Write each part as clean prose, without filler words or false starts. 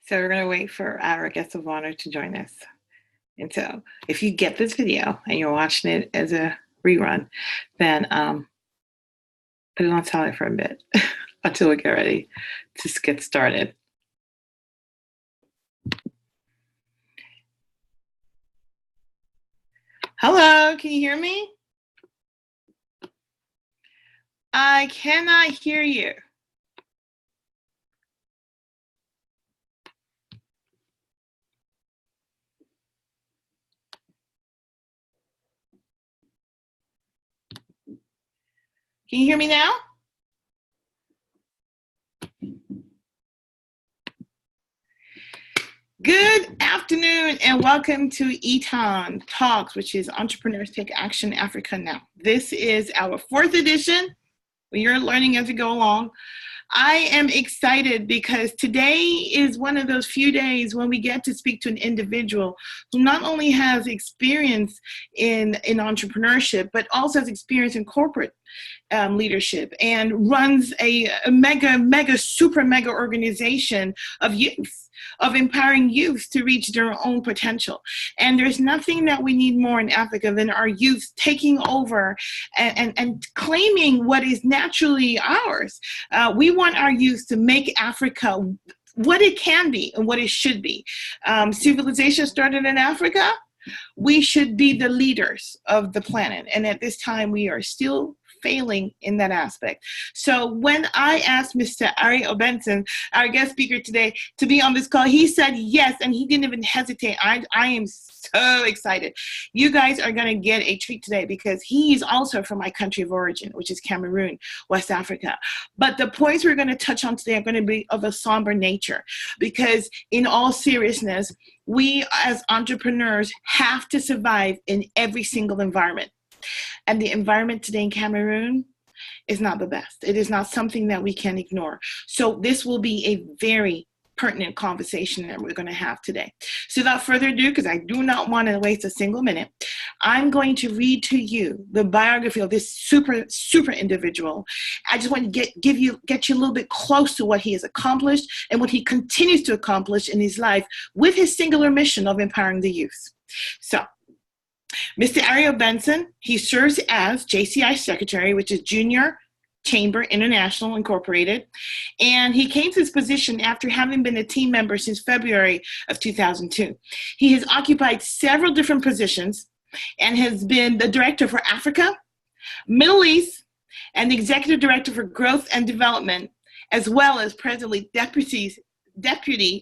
So we're going to wait for our guest of honor to join us. And so if you get this video and you're watching it as a rerun, then put it on silent for a bit until we get ready to get started. Hello, can you hear me? I cannot hear you. Can you hear me now? Good afternoon and welcome to ETAAN Talks, which is Entrepreneurs Take Action Africa Now. This is our 4th edition. We are learning as we go along. I am excited because today is one of those few days when we get to speak to an individual who not only has experience in entrepreneurship, but also has experience in corporate leadership and runs a super mega organization of youth, of empowering youth to reach their own potential. And there's nothing that we need more in Africa than our youth taking over and claiming what is naturally ours. We want our youth to make Africa what it can be and what it should be. Civilization started in Africa. We should be the leaders of the planet. And at this time, we are still failing in that aspect. So when I asked Mr. Arrey Obenson, our guest speaker today, to be on this call, he said yes, and he didn't even hesitate. I am so excited. You guys are going to get a treat today because he's also from my country of origin, which is Cameroon, West Africa. But the points we're going to touch on today are going to be of a somber nature because in all seriousness, we as entrepreneurs have to survive in every single environment. And the environment today in Cameroon is not the best. It is not something that we can ignore. So this will be a very pertinent conversation that we're going to have today. So without further ado, because I do not want to waste a single minute, I'm going to read to you the biography of this super individual. I just want to get you a little bit close to what he has accomplished and what he continues to accomplish in his life with his singular mission of empowering the youth. So Mr. Arrey Obenson, he serves as JCI Secretary, which is Junior Chamber International Incorporated, and he came to this position after having been a team member since February of 2002. He has occupied several different positions and has been the Director for Africa, Middle East, and the Executive Director for Growth and Development, as well as presently Deputy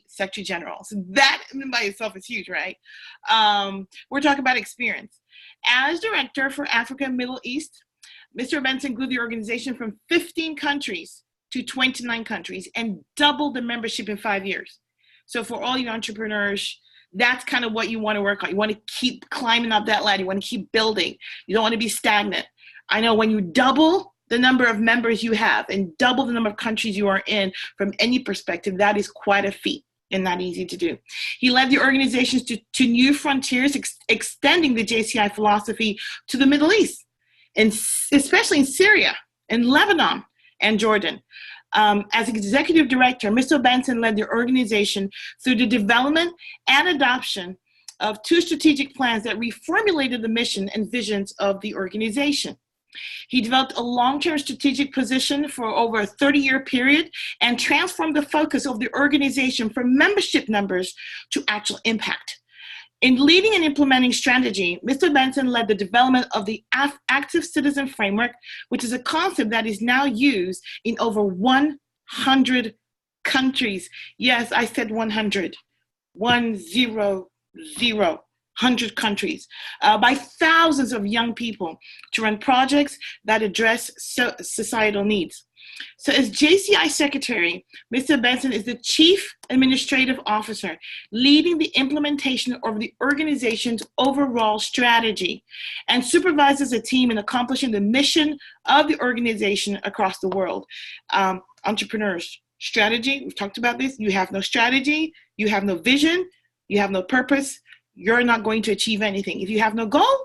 Secretary General. So that by itself is huge, right? We're talking about experience. As Director for Africa and Middle East, Mr. Obenson grew the organization from 15 countries to 29 countries and doubled the membership in 5 years. So for all you entrepreneurs, that's kind of what you want to work on. You want to keep climbing up that ladder. You want to keep building. You don't want to be stagnant. I know when you double the number of members you have and double the number of countries you are in from any perspective, that is quite a feat and not easy to do. He led the organizations to new frontiers, extending the JCI philosophy to the Middle East, and especially in Syria and Lebanon and Jordan. As Executive Director, Mr. Obenson led the organization through the development and adoption of 2 strategic plans that reformulated the mission and visions of the organization. He developed a long-term strategic position for over a 30-year period and transformed the focus of the organization from membership numbers to actual impact. In leading and implementing strategy, Mr. Obenson led the development of the Active Citizen Framework, which is a concept that is now used in over 100 countries. Yes, I said 100. 100 countries, by thousands of young people to run projects that address societal needs. So as JCI Secretary, Mr. Obenson is the Chief Administrative Officer, leading the implementation of the organization's overall strategy and supervises a team in accomplishing the mission of the organization across the world. Entrepreneurs, strategy, we've talked about this. You have no strategy, you have no vision, you have no purpose, you're not going to achieve anything. If you have no goal,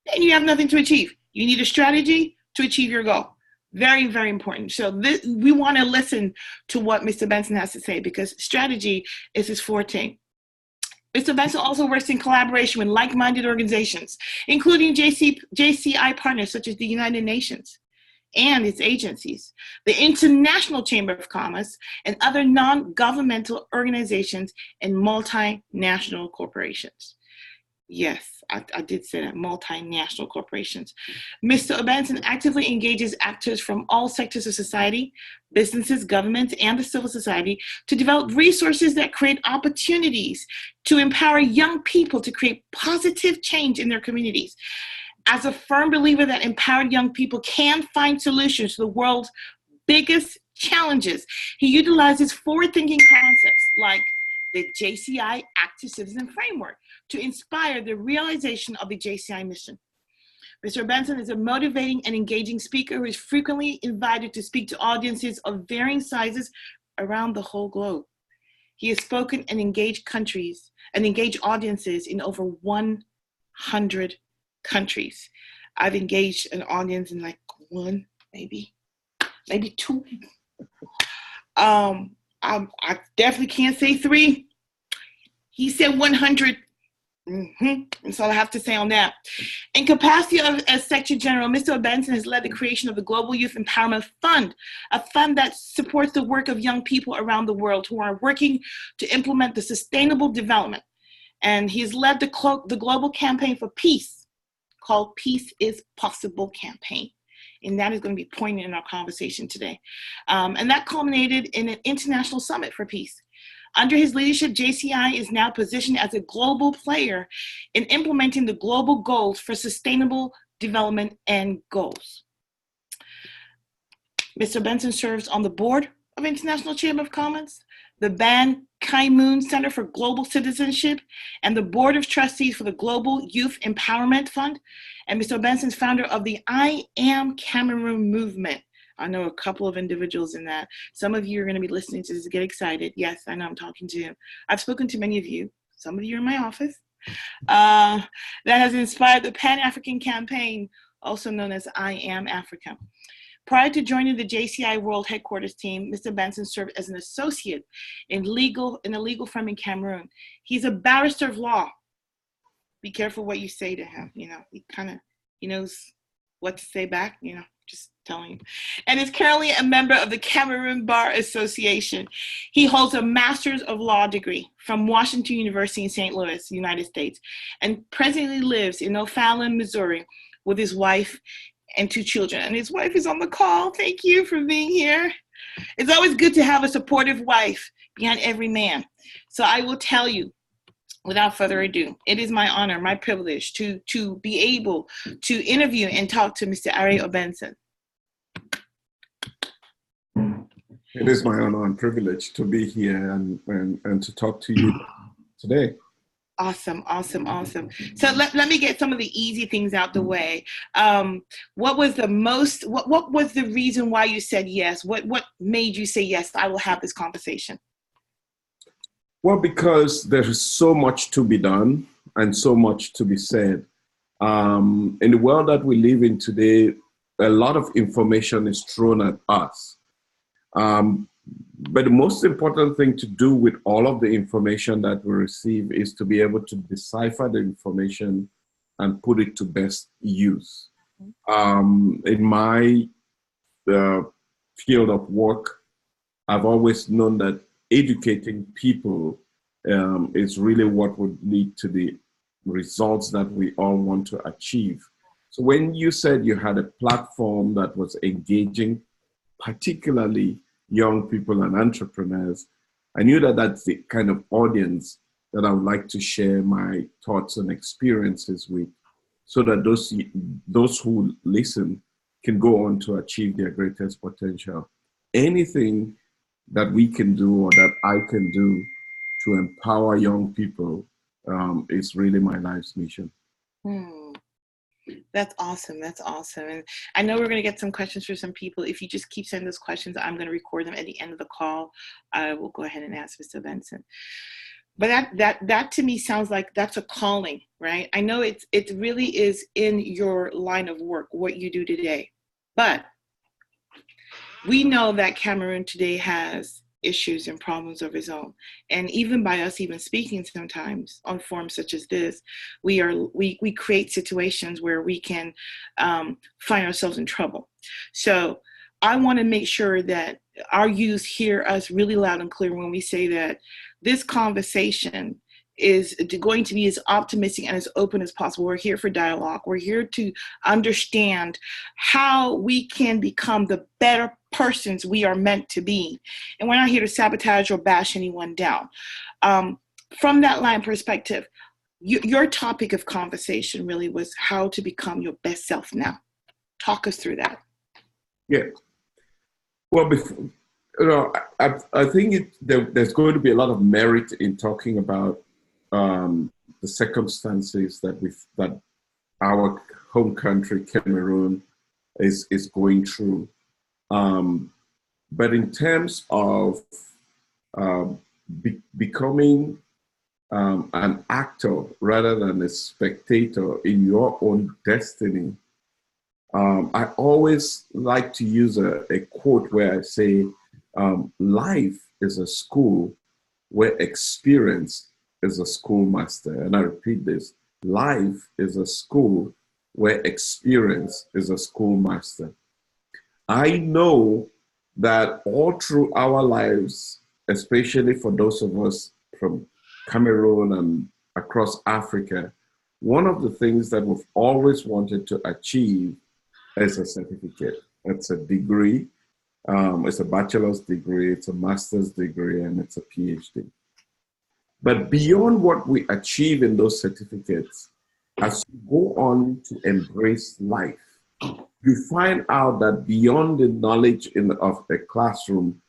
then you have nothing to achieve. You need a strategy to achieve your goal. Very, very important. So we want to listen to what Mr. Benson has to say, because strategy is his forte. Mr. Benson also works in collaboration with like-minded organizations, including JCI partners such as the United Nations and its agencies, the International Chamber of Commerce, and other non-governmental organizations and multinational corporations. Yes, I did say that, multinational corporations. Mr. Obenson actively engages actors from all sectors of society, businesses, governments, and the civil society to develop resources that create opportunities to empower young people to create positive change in their communities. As a firm believer that empowered young people can find solutions to the world's biggest challenges, he utilizes forward-thinking concepts like the JCI Active Citizen Framework to inspire the realization of the JCI mission. Mr. Benson is a motivating and engaging speaker who is frequently invited to speak to audiences of varying sizes around the whole globe. He has spoken and engaged audiences in over 100 countries. I've engaged an audience in like one, maybe two. I definitely can't say 3. He said 100. That's all I have to say on that. In capacity as Secretary General, Mr. Obenson has led the creation of the Global Youth Empowerment Fund, a fund that supports the work of young people around the world who are working to implement the sustainable development. And he's led the global campaign for peace, called Peace is Possible campaign. And that is going to be poignant in our conversation today. And that culminated in an international summit for peace. Under his leadership, JCI is now positioned as a global player in implementing the global goals for sustainable development and goals. Mr. Benson serves on the board of International Chamber of Commerce, the Ban Ki-moon Center for Global Citizenship, and the Board of Trustees for the Global Youth Empowerment Fund. And Mr. Benson's founder of the I Am Cameroon movement. I know a couple of individuals in that. Some of you are going to be listening to this, get excited. Yes, I know I'm talking to you. I've spoken to many of you. Some of you are in my office. That has inspired the Pan-African campaign, also known as I Am Africa. Prior to joining the JCI World Headquarters team, Mr. Benson served as an associate in a legal firm in Cameroon. He's a barrister of law. Be careful what you say to him. He knows what to say back, just telling you. And is currently a member of the Cameroon Bar Association. He holds a Master's of Law degree from Washington University in St. Louis, United States, and presently lives in O'Fallon, Missouri, with his wife and 2 children. And his wife is on the call. Thank you for being here. It's always good to have a supportive wife behind every man. So I will tell you, without further ado, it is my honor, my privilege to be able to interview and talk to Mr. Arrey Obenson. It is my honor and privilege to be here and to talk to you today. Awesome. So let me get some of the easy things out the way. What was the reason why you said yes? What made you say yes, I will have this conversation? Well, because there is so much to be done and so much to be said. In the world that we live in today, a lot of information is thrown at us. But the most important thing to do with all of the information that we receive is to be able to decipher the information and put it to best use. In my field of work, I've always known that educating people is really what would lead to the results that we all want to achieve. So when you said you had a platform that was engaging, particularly young people and entrepreneurs, I knew that that's the kind of audience that I would like to share my thoughts and experiences with, so that those who listen can go on to achieve their greatest potential. Anything that we can do or that I can do to empower young people is really my life's mission. That's awesome. And I know we're going to get some questions for some people. If you just keep sending those questions, I'm going to record them at the end of the call. I will go ahead and ask Mr. Benson. But that to me sounds like that's a calling, right? I know it really is in your line of work, what you do today. But we know that Cameroon today has issues and problems of its own. And even by us even speaking sometimes on forums such as this, we create situations where we can find ourselves in trouble. So I want to make sure that our youth hear us really loud and clear when we say that this conversation is going to be as optimistic and as open as possible. We're here for dialogue. We're here to understand how we can become the better persons we are meant to be. And we're not here to sabotage or bash anyone down. From that line perspective, your topic of conversation really was how to become your best self now. Talk us through that. Yeah. Well, I think there's going to be a lot of merit in talking about the circumstances that our home country, Cameroon, is going through. But in terms of becoming an actor rather than a spectator in your own destiny, I always like to use a quote where I say, life is a school where experience is a schoolmaster. And I repeat this, life is a school where experience is a schoolmaster. I know that all through our lives, especially for those of us from Cameroon and across Africa, one of the things that we've always wanted to achieve is a certificate. It's a degree. It's a bachelor's degree, it's a master's degree, and it's a PhD. But beyond what we achieve in those certificates, as you go on to embrace life, you find out that beyond the knowledge of the classroom,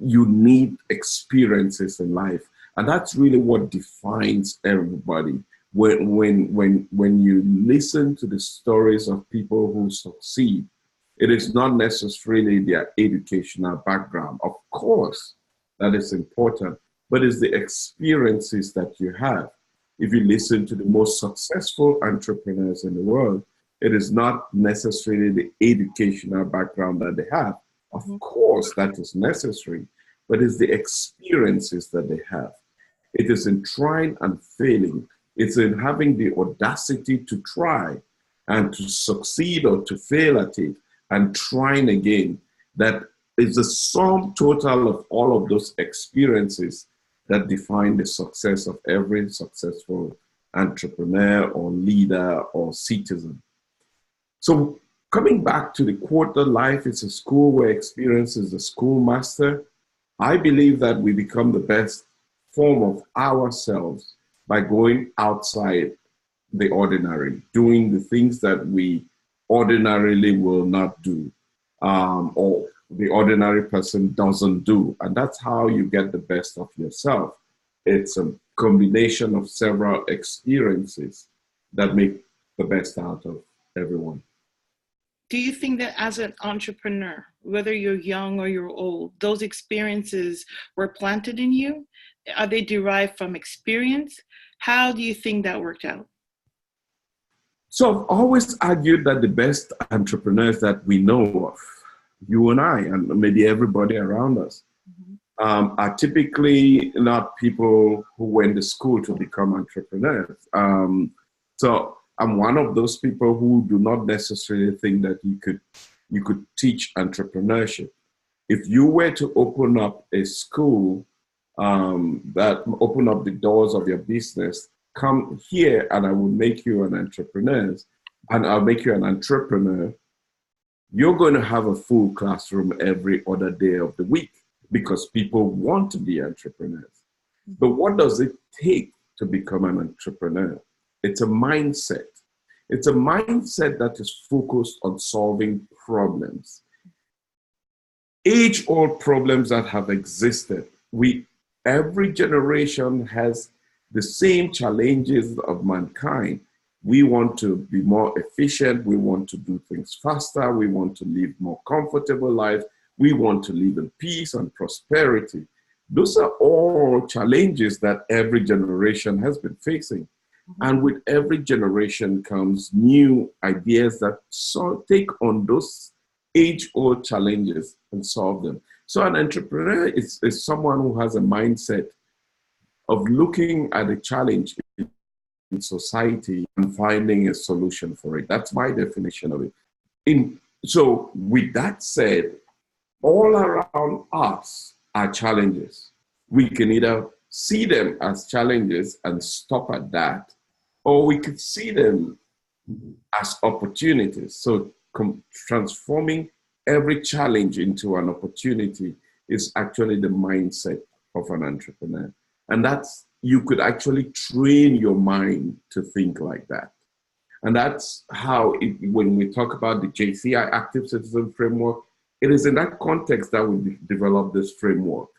you need experiences in life. And that's really what defines everybody. When you listen to the stories of people who succeed, it is not necessarily their educational background. Of course, that is important, but it's the experiences that you have. If you listen to the most successful entrepreneurs in the world, it is not necessarily the educational background that they have. Of course, that is necessary, but it's the experiences that they have. It is in trying and failing. It's in having the audacity to try and to succeed or to fail at it and trying again. That is the sum total of all of those experiences that define the success of every successful entrepreneur or leader or citizen. So coming back to the quote that life is a school where experience is the schoolmaster, I believe that we become the best form of ourselves by going outside the ordinary, doing the things that we ordinarily will not do, or the ordinary person doesn't do. And that's how you get the best of yourself. It's a combination of several experiences that make the best out of everyone. Do you think that as an entrepreneur, whether you're young or you're old, those experiences were planted in you? Are they derived from experience? How do you think that worked out? So I've always argued that the best entrepreneurs that we know of, you and I, and maybe everybody around us, are typically not people who went to school to become entrepreneurs. So I'm one of those people who do not necessarily think that you could teach entrepreneurship. If you were to open up a school that open up the doors of your business, come here and I will make you an entrepreneur, and I'll make you an entrepreneur, you're going to have a full classroom every other day of the week because people want to be entrepreneurs. But what does it take to become an entrepreneur? It's a mindset. It's a mindset that is focused on solving problems. Age-old problems that have existed. Every generation has the same challenges of mankind. We want to be more efficient. We want to do things faster. We want to live more comfortable lives. We want to live in peace and prosperity. Those are all challenges that every generation has been facing. And with every generation comes new ideas that take on those age-old challenges and solve them. So an entrepreneur is someone who has a mindset of looking at a challenge in society and finding a solution for it. That's my definition of it. So with that said, all around us are challenges. We can either see them as challenges and stop at that, or we could see them as opportunities. So transforming every challenge into an opportunity is actually the mindset of an entrepreneur. And you could actually train your mind to think like that. And that's how, when we talk about the JCI Active Citizen Framework, it is in that context that we develop this framework.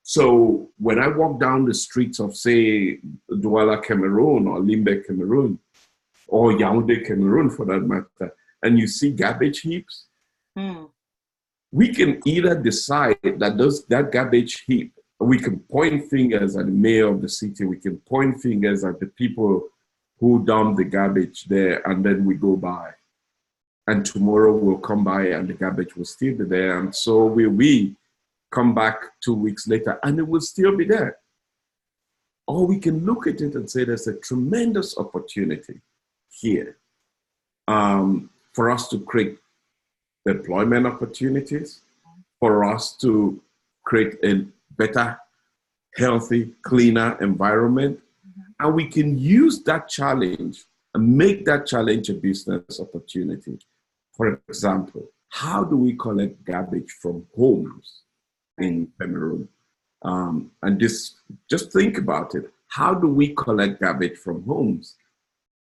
So when I walk down the streets of, say, Douala, Cameroon, or Limbe, Cameroon, or Yaoundé, Cameroon, for that matter, and you see garbage heaps, we can either decide that that garbage heap, we can point fingers at the mayor of the city, we can point fingers at the people who dump the garbage there, and then we go by. And tomorrow we'll come by and the garbage will still be there, and so will we come back 2 weeks later and it will still be there. Or we can look at it and say there's a tremendous opportunity here for us to create employment opportunities, for us to create a better, healthy, cleaner environment. And we can use that challenge and make that challenge a business opportunity. For example, how do we collect garbage from homes in Cameroon? And just think about it. How do we collect garbage from homes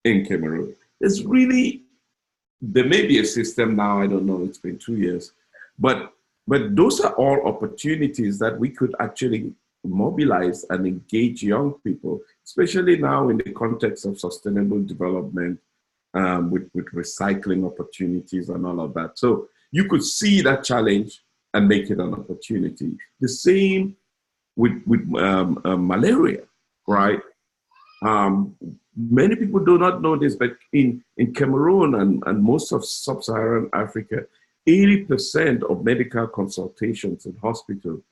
in Cameroon? There may be a system now, I don't know, it's been 2 years, but those are all opportunities that we could actually mobilize and engage young people, especially now in the context of sustainable development, with recycling opportunities and all of that. So you could see that challenge and make it an opportunity. The same with malaria, right? Many people do not know this, but in Cameroon and most of sub-Saharan Africa, 80% of medical consultations in hospitals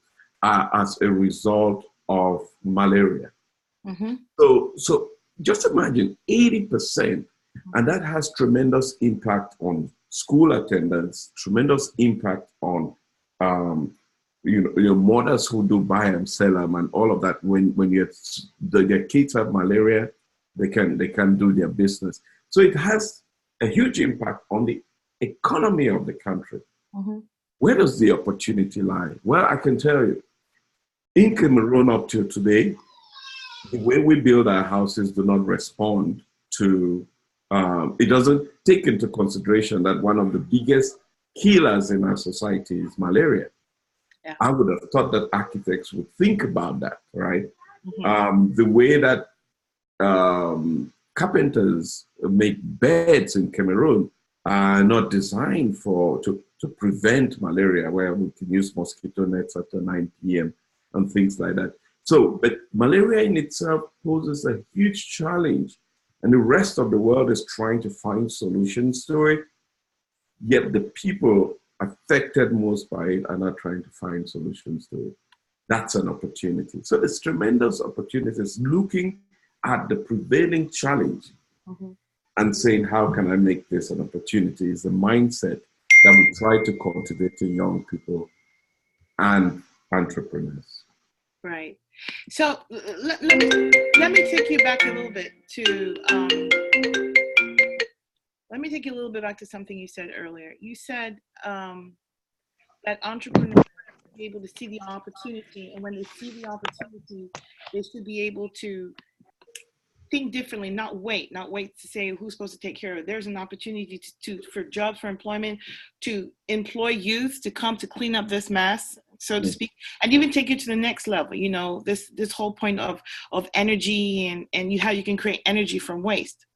are as a result of malaria. So just imagine 80%, and that has tremendous impact on school attendance, tremendous impact on your mothers who do buy and sell them and all of that. When their kids have malaria, they can do their business. So it has a huge impact on the economy of the country. Where does the opportunity lie? Well, I can tell you, in Cameroon up till today, the way we build our houses do not respond to, it doesn't take into consideration that one of the biggest killers in our society is malaria. Yeah. I would have thought that architects would think about that, right? The way that carpenters make beds in Cameroon are not designed to prevent malaria, where we can use mosquito nets after 9 p.m. and things like that. So, but malaria in itself poses a huge challenge, and the rest of the world is trying to find solutions to it, yet the people affected most by it are not trying to find solutions to it. That's an opportunity. So there's tremendous opportunities looking at the prevailing challenge and saying, how can I make this an opportunity? Is the mindset that we try to cultivate in young people and entrepreneurs. Right. So let me take you back a little bit to something you said earlier. You said that entrepreneurs should be able to see the opportunity, and when they see the opportunity, they should be able to think differently, not wait to say who's supposed to take care of it. There's an opportunity for jobs, for employment, to employ youth to come to clean up this mess, so to speak, and even take it to the next level. You know, this whole point of energy and how you can create energy from waste.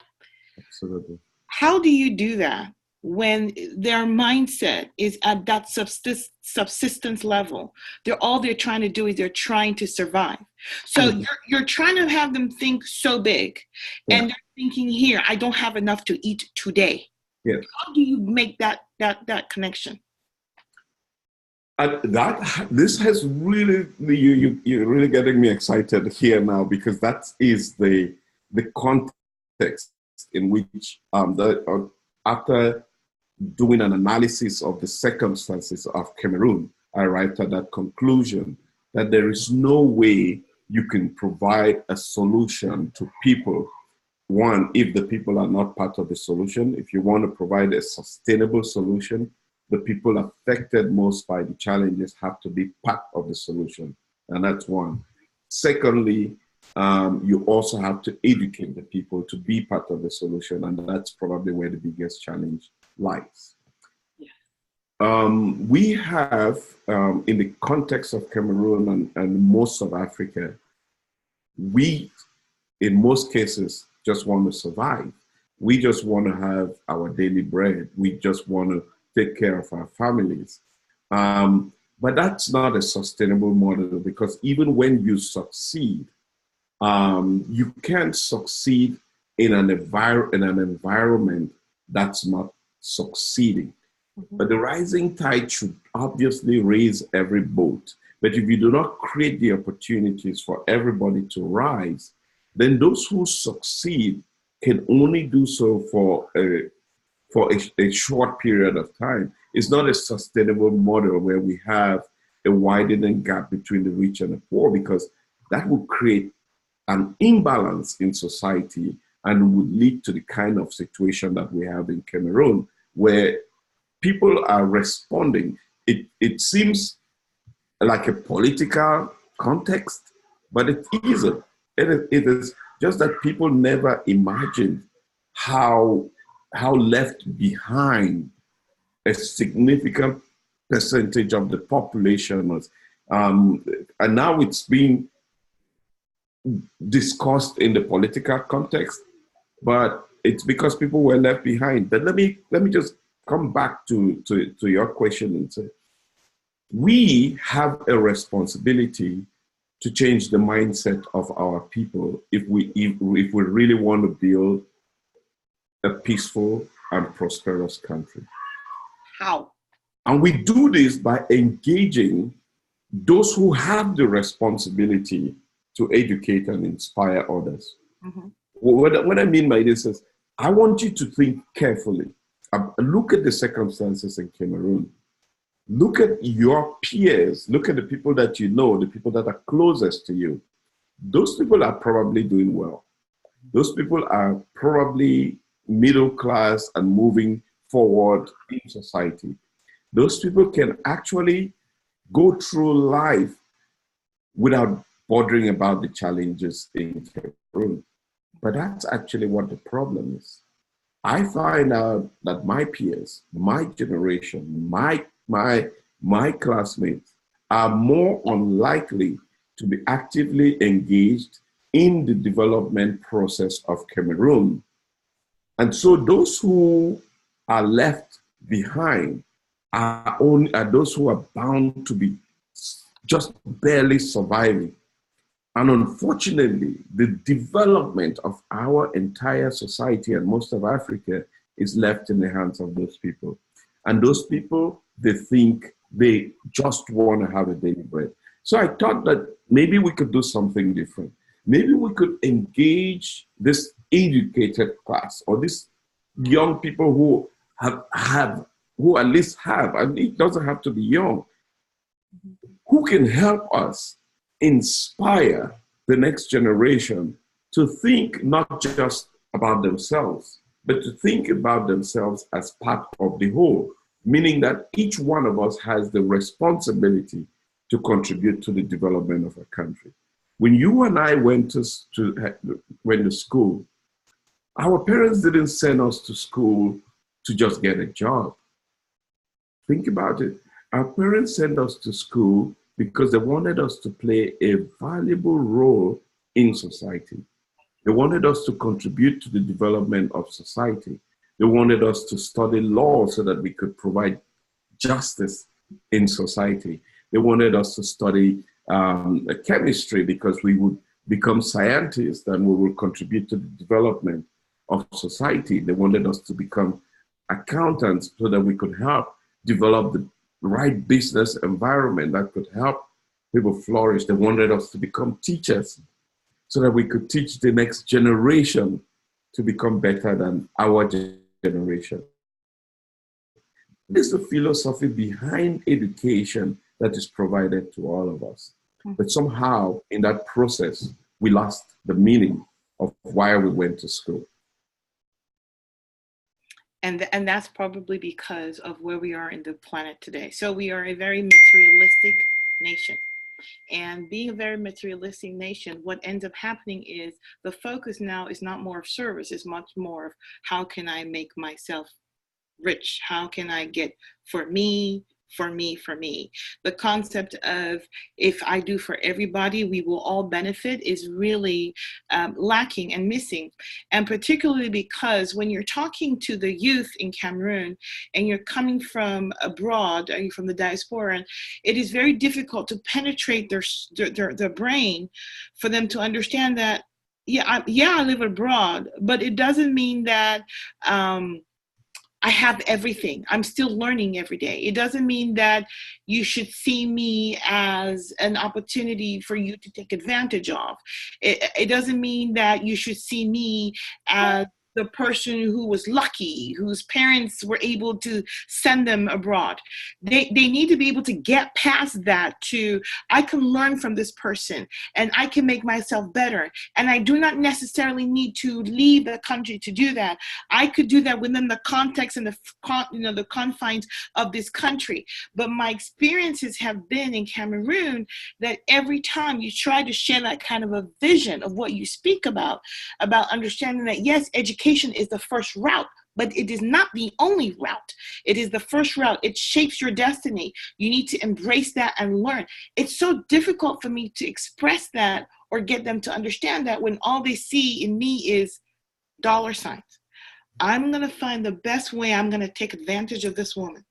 Absolutely. How do you do that when their mindset is at that subsistence level? All they're trying to do is they're trying to survive. So you're trying to have them think so big, and they're thinking, here, I don't have enough to eat today. Yes. How do you make that connection? This has really, you're really getting me excited here now, because that is the context in which after doing an analysis of the circumstances of Cameroon, I arrived at that conclusion that there is no way you can provide a solution to people. One, if the people are not part of the solution. If you want to provide a sustainable solution, the people affected most by the challenges have to be part of the solution. And that's one. Secondly, you also have to educate the people to be part of the solution. And that's probably where the biggest challenge lies. We have, in the context of Cameroon and most of Africa, we, in most cases, just want to survive. We just want to have our daily bread. We just want to take care of our families. But that's not a sustainable model, because even when you succeed, you can't succeed in an environment that's not succeeding. Mm-hmm. But the rising tide should obviously raise every boat. But if you do not create the opportunities for everybody to rise, then those who succeed can only do so for a short period of time. It's not a sustainable model where we have a widening gap between the rich and the poor, because that would create an imbalance in society and would lead to the kind of situation that we have in Cameroon, where people are responding. It seems like a political context, but it isn't. It is just that people never imagined how left behind a significant percentage of the population was. And now it's being discussed in the political context, but it's because people were left behind. But let me just come back to your question and say, we have a responsibility to change the mindset of our people if we really want to build a peaceful and prosperous country. How? And we do this by engaging those who have the responsibility to educate and inspire others. Mm-hmm. What I mean by this is, I want you to think carefully. Look at the circumstances in Cameroon. Look at your peers. Look at the people that you know, the people that are closest to you. Those people are probably doing well. Those people are probably middle class and moving forward in society. Those people can actually go through life without bothering about the challenges in Cameroon. But that's actually what the problem is. I find out that my peers, my generation, my classmates are more unlikely to be actively engaged in the development process of Cameroon. And so those who are left behind are those who are bound to be just barely surviving. And unfortunately, the development of our entire society and most of Africa is left in the hands of those people. And those people, they think they just want to have a daily bread. So I thought that maybe we could do something different. Maybe we could engage this educated class, or these young people who who at least have, and it doesn't have to be young, who can help us inspire the next generation to think not just about themselves, but to think about themselves as part of the whole, meaning that each one of us has the responsibility to contribute to the development of a country. When you and I went to school, our parents didn't send us to school to just get a job. Think about it. Our parents sent us to school because they wanted us to play a valuable role in society. They wanted us to contribute to the development of society. They wanted us to study law so that we could provide justice in society. They wanted us to study chemistry because we would become scientists and we will contribute to the development of society. They wanted us to become accountants so that we could help develop the right business environment that could help people flourish. They wanted us to become teachers so that we could teach the next generation to become better than our generation. This is the philosophy behind education that is provided to all of us. But somehow in that process, we lost the meaning of why we went to school. And that's probably because of where we are in the planet today. So we are a very materialistic nation. And being a very materialistic nation, what ends up happening is the focus now is not more of service, it's much more of how can I make myself rich? How can I get for me, for me, for me? The concept of if I do for everybody, we will all benefit is really lacking and missing. And particularly because when you're talking to the youth in Cameroon and you're coming from abroad, or you're from the diaspora, it is very difficult to penetrate their brain for them to understand that, I live abroad, but it doesn't mean that I have everything. I'm still learning every day. It doesn't mean that you should see me as an opportunity for you to take advantage of. It doesn't mean that you should see me as the person who was lucky, whose parents were able to send them abroad. They need to be able to get past that to, I can learn from this person and I can make myself better. And I do not necessarily need to leave the country to do that. I could do that within the context and the confines of this country. But my experiences have been in Cameroon that every time you try to share that kind of a vision of what you speak about understanding that yes, education is the first route, but it is not the only route. It is the first route. It shapes your destiny. You need to embrace that and learn. It's so difficult for me to express that or get them to understand that when all they see in me is dollar signs. I'm going to find the best way I'm going to take advantage of this woman.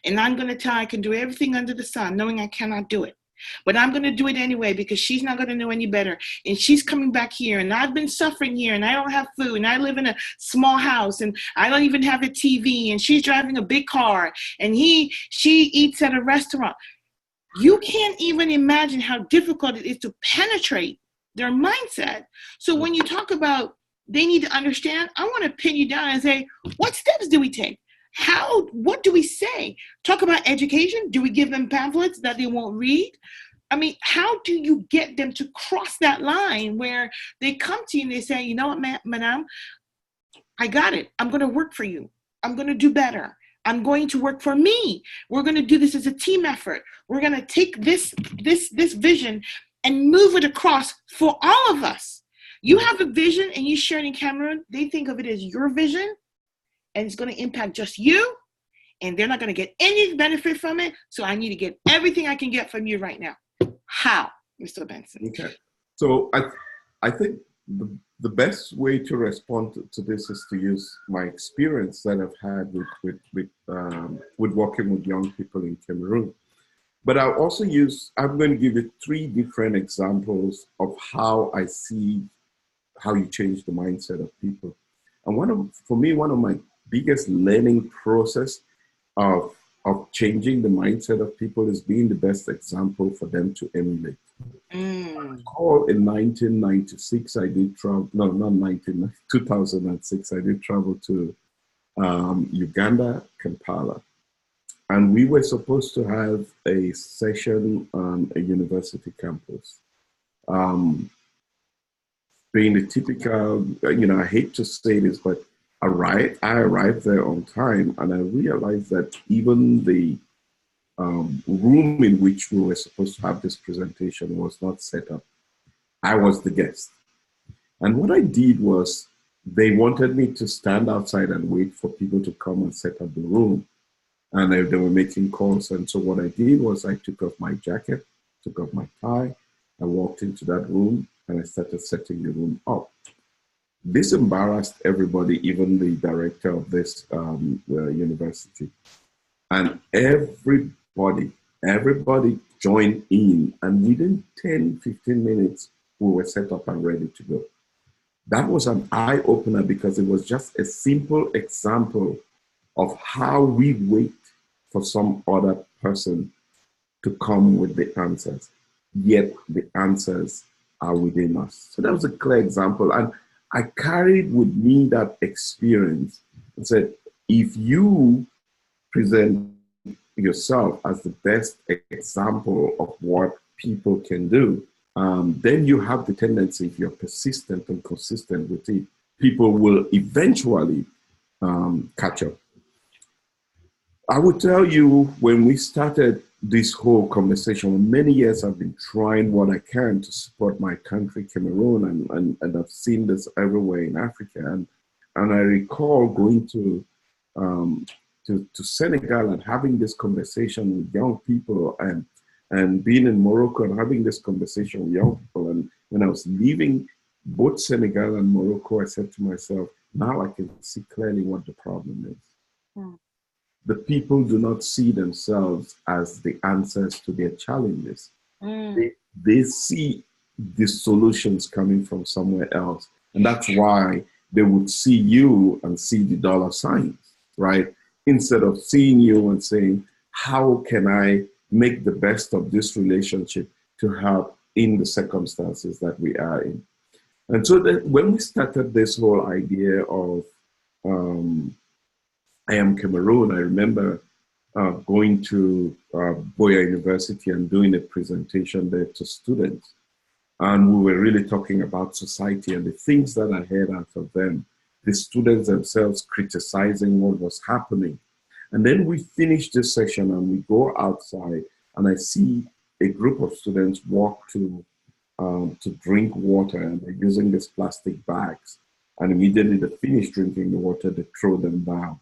And I'm going to tell her I can do everything under the sun, knowing I cannot do it. But I'm going to do it anyway because she's not going to know any better. And she's coming back here and I've been suffering here and I don't have food and I live in a small house and I don't even have a TV and she's driving a big car and she eats at a restaurant. You can't even imagine how difficult it is to penetrate their mindset. So when you talk about they need to understand, I want to pin you down and say, what steps do we take? What do we say? Talk about education. Do we give them pamphlets that they won't read? I mean, how do you get them to cross that line where they come to you and they say, you know what, madam, I got it. I'm going to work for you. I'm going to do better. I'm going to work for me. We're going to do this as a team effort. We're going to take this vision and move it across for all of us. You have a vision and you share it in Cameroon. They think of it as your vision. And it's going to impact just you, and they're not going to get any benefit from it. So I need to get everything I can get from you right now. How, Mr. Obenson? Okay. So I think the best way to respond to this is to use my experience that I've had with working with young people in Cameroon. But I'll also I'm going to give you 3 different examples of how I see how you change the mindset of people. And for me, one of my biggest learning process of changing the mindset of people is being the best example for them to emulate. I recall in 1996, I did travel, no, not 2006, I did travel to Uganda, Kampala. And we were supposed to have a session on a university campus. Being the typical, I hate to say this, but I arrived there on time, and I realized that even the room in which we were supposed to have this presentation was not set up. I was the guest. And what I did was they wanted me to stand outside and wait for people to come and set up the room. And they were making calls. And so what I did was I took off my jacket, took off my tie, I walked into that room, and I started setting the room up. This embarrassed everybody, even the director of this university. And everybody joined in. And within 10, 15 minutes, we were set up and ready to go. That was an eye-opener because it was just a simple example of how we wait for some other person to come with the answers, yet the answers are within us. So that was a clear example. And I carried with me that experience and said, if you present yourself as the best example of what people can do, then you have the tendency, if you're persistent and consistent with it, people will eventually catch up. I would tell you, when we started this whole conversation, many years I've been trying what I can to support my country, Cameroon, and I've seen this everywhere in Africa. And I recall going to Senegal and having this conversation with young people, and being in Morocco and having this conversation with young people. And when I was leaving both Senegal and Morocco, I said to myself, now I can see clearly what the problem is. Hmm. The people do not see themselves as the answers to their challenges. Mm. They see the solutions coming from somewhere else. And that's why they would see you and see the dollar signs, right? Instead of seeing you and saying, how can I make the best of this relationship to help in the circumstances that we are in? And so when we started this whole idea of I Am Cameroon, I remember going to Boya University and doing a presentation there to students. And we were really talking about society and the things that I heard out of them, the students themselves criticizing what was happening. And then we finish this session and we go outside and I see a group of students walk to drink water, and they're using these plastic bags. And immediately they finish drinking the water, they throw them down.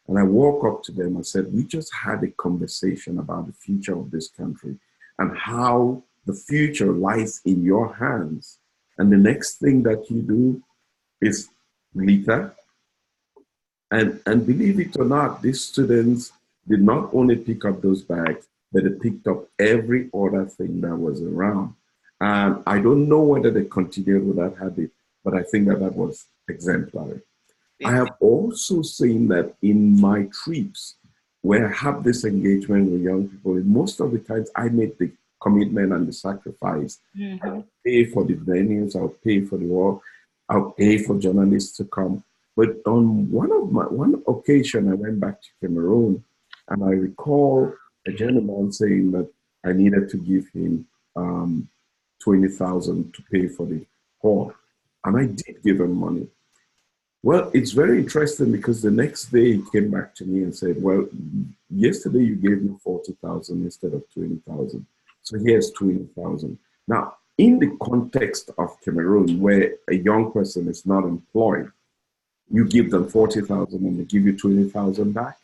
And I walk up to them and said, we just had a conversation about the future of this country and how the future lies in your hands. And the next thing that you do is litter. And believe it or not, these students did not only pick up those bags, but they picked up every other thing that was around. And I don't know whether they continued with that habit, but I think that was exemplary. I have also seen that in my trips where I have this engagement with young people, most of the times I make the commitment and the sacrifice. Mm-hmm. I'll pay for the venues, I'll pay for the work, I'll pay for journalists to come. But on one occasion, I went back to Cameroon and I recall a gentleman saying that I needed to give him 20,000 to pay for the hall. And I did give him money. Well, it's very interesting because the next day he came back to me and said, well, yesterday you gave me 40,000 instead of 20,000. So here's 20,000. Now, in the context of Cameroon, where a young person is not employed, you give them 40,000 and they give you 20,000 back.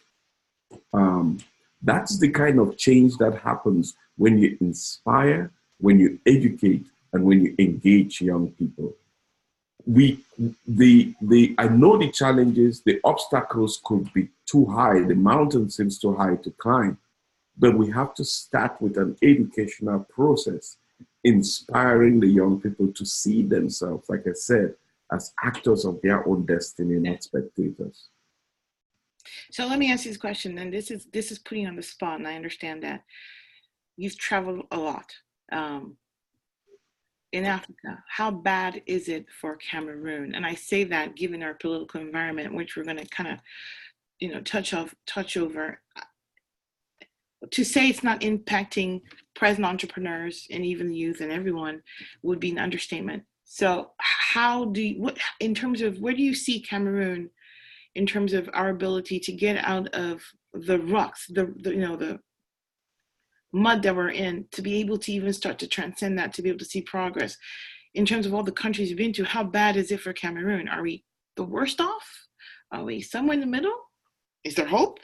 That's the kind of change that happens when you inspire, when you educate, and when you engage young people. I know the challenges, the obstacles could be too high, the mountain seems too high to climb, but we have to start with an educational process, inspiring the young people to see themselves, like I said, as actors of their own destiny, not spectators. So let me ask you this question, and this is putting you on the spot, and I understand that. You've traveled a lot. In Africa, how bad is it for Cameroon? And I say that given our political environment, which we're going to kind of, touch over. To say it's not impacting present entrepreneurs and even the youth and everyone would be an understatement. So in terms of where do you see Cameroon in terms of our ability to get out of the rucks, the mud that we're in, to be able to even start to transcend that, to be able to see progress in terms of all the countries you've been to? How bad is it for Cameroon? Are we the worst off? Are we somewhere in the middle? Is there hope?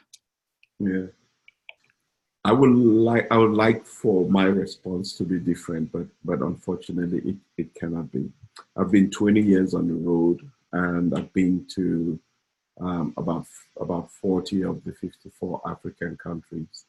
Yeah. I would like for my response to be different, but unfortunately it cannot be. I've been 20 years on the road and I've been to about 40 of the 54 African countries.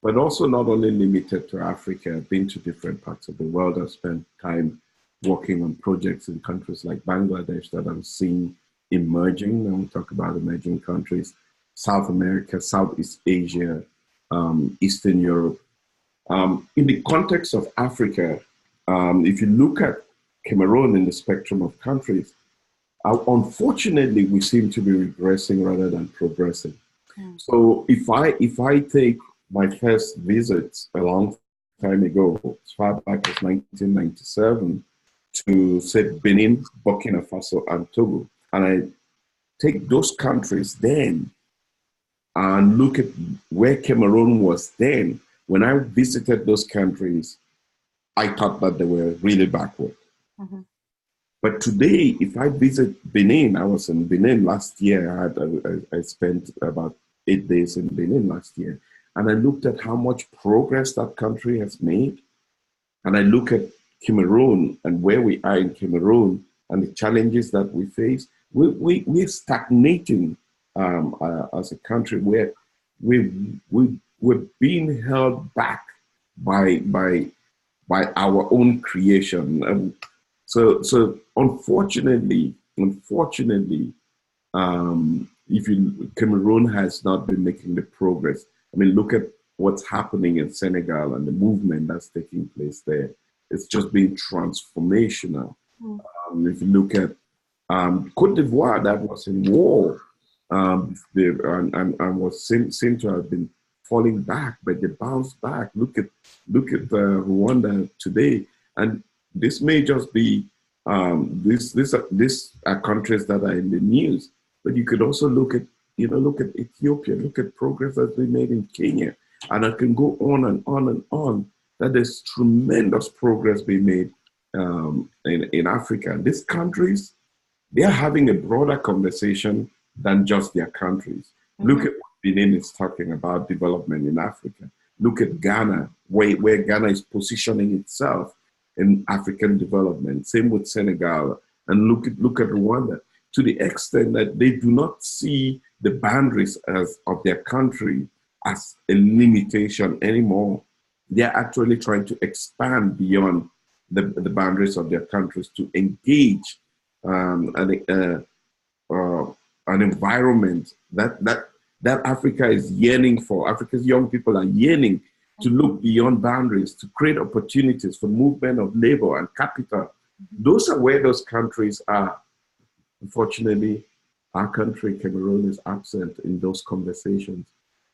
But also not only limited to Africa, I've been to different parts of the world. I've spent time working on projects in countries like Bangladesh that I'm seeing emerging, and we talk about emerging countries. South America, Southeast Asia, Eastern Europe. In the context of Africa, if you look at Cameroon in the spectrum of countries, unfortunately, we seem to be regressing rather than progressing. Mm. So if I take my first visits a long time ago, as far back as 1997, to say Benin, Burkina Faso, and Togo, and I take those countries then and look at where Cameroon was then, when I visited those countries, I thought that they were really backward. Mm-hmm. But today, if I visit Benin, I was in Benin last year. I spent about 8 days in Benin last year. And I looked at how much progress that country has made. And I look at Cameroon and where we are in Cameroon and the challenges that we face. We're stagnating as a country where we're being held back by our own creation. So unfortunately, Cameroon has not been making the progress. I mean, look at what's happening in Senegal and the movement that's taking place there. It's just been transformational. Mm. If you look at Côte d'Ivoire, that was in war, and was seemed to have been falling back, but they bounced back. Look at Rwanda today, and this may just be these are countries that are in the news, but you could also look at Ethiopia, look at progress that's been made in Kenya, and I can go on and on and on. That there's tremendous progress being made in Africa. And these countries, they are having a broader conversation than just their countries. Mm-hmm. Look at what Benin is talking about development in Africa. Look at Ghana, where Ghana is positioning itself in African development. Same with Senegal. And look at Rwanda. To the extent that they do not see the boundaries of their country as a limitation anymore. They're actually trying to expand beyond the boundaries of their countries to engage an environment that Africa is yearning for. Africa's young people are yearning to look beyond boundaries, to create opportunities for movement of labor and capital. Those are where those countries are. Unfortunately, our country, Cameroon, is absent in those conversations.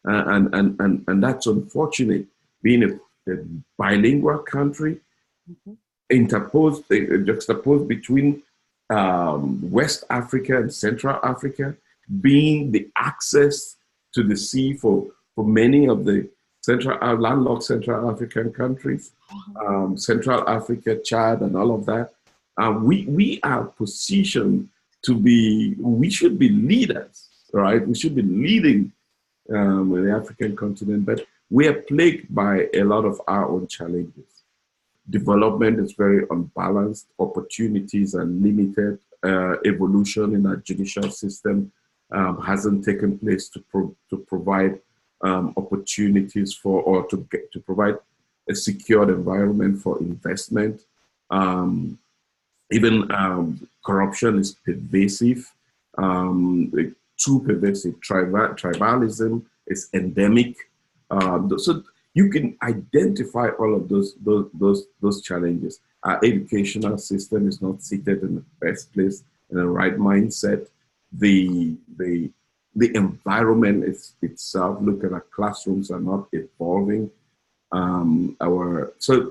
And that's unfortunate. Being a bilingual country, juxtaposed between West Africa and Central Africa, being the access to the sea for many of the landlocked Central African countries, Central Africa, Chad, and all of that. We are positioned to be, we should be leaders, right? We should be leading the African continent, but we are plagued by a lot of our own challenges. Development is very unbalanced, opportunities are limited, evolution in our judicial system hasn't taken place to provide opportunities to provide a secured environment for investment. Even corruption is pervasive, too pervasive. Tribalism is endemic. So you can identify all of those challenges. Our educational system is not seated in the best place, in the right mindset. The environment itself, look at our classrooms, are not evolving. So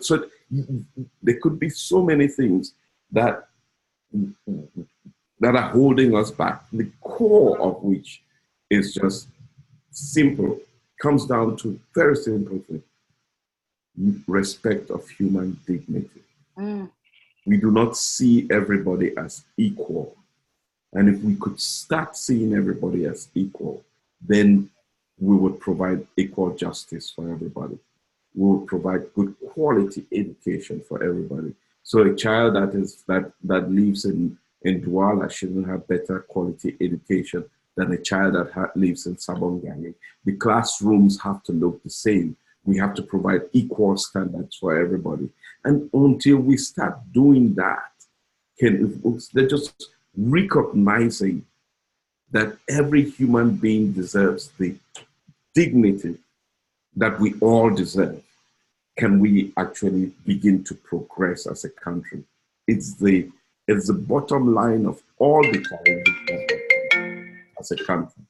there could be so many things that are holding us back. The core of which is just simple, comes down to very simple thing: respect of human dignity. We do not see everybody as equal. And if we could start seeing everybody as equal, then we would provide equal justice for everybody. We would provide good quality education for everybody. So a child that lives in Douala shouldn't have better quality education than a child that lives in Sabongani. The classrooms have to look the same. We have to provide equal standards for everybody. And until we start doing that, they're just recognizing that every human being deserves the dignity that we all deserve, can we actually begin to progress as a country? It's the bottom line of all the challenges as a country.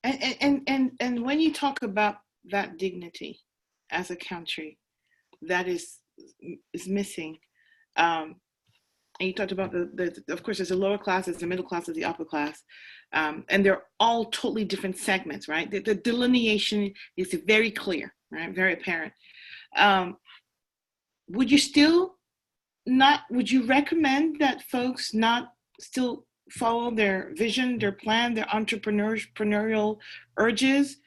And when you talk about that dignity as a country that is missing, and you talked about of course, there's a lower class, there's the middle class, there's the upper class, and they're all totally different segments, right? The delineation is very clear, right? Very apparent. Would you recommend that folks not still follow their vision, their plan, their entrepreneurial urges?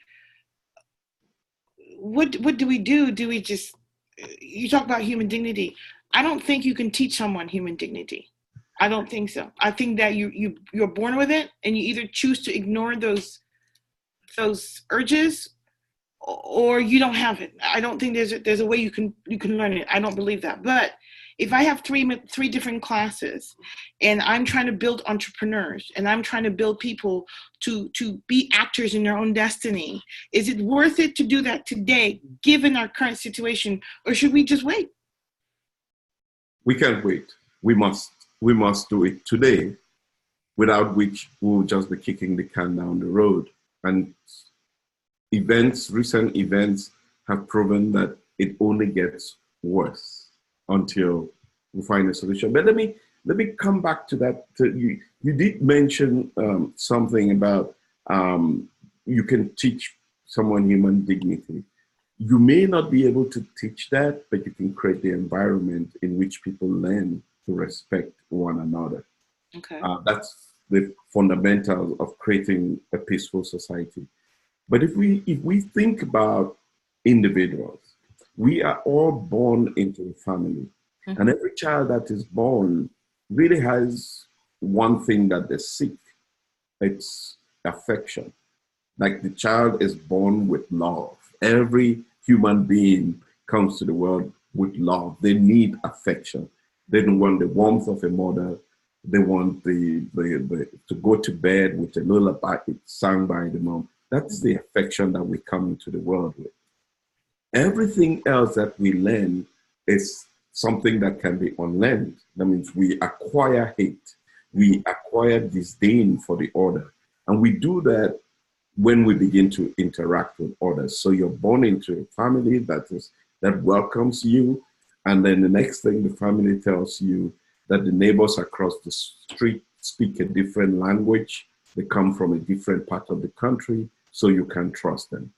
What do we do? Do we just, you talk about human dignity. I don't think you can teach someone human dignity. I don't think so. I think that you're born with it, and you either choose to ignore those urges, or you don't have it. I don't think there's a way you can learn it. I don't believe that. But if I have three different classes, and I'm trying to build entrepreneurs, and I'm trying to build people to be actors in their own destiny, is it worth it to do that today, given our current situation, or should we just wait? We can't wait. We must do it today, without which we'll just be kicking the can down the road. And recent events have proven that it only gets worse until we find a solution. But let me come back to that. You did mention something about you can teach someone human dignity. You may not be able to teach that, but you can create the environment in which people learn to respect one another. Okay. That's the fundamentals of creating a peaceful society. But if we think about individuals, we are all born into a family. Mm-hmm. And every child that is born really has one thing that they seek. It's affection. Like the child is born with love. Every human being comes to the world with love. They need affection. They don't want the warmth of a mother. They want the to go to bed with a lullaby sung by the mom. That's the affection that we come into the world with. Everything else that we learn is something that can be unlearned. That means we acquire hate. We acquire disdain for the other. And we do that when we begin to interact with others. So you're born into a family that welcomes you. And then the next thing, the family tells you that the neighbors across the street speak a different language. They come from a different part of the country, so you can trust them.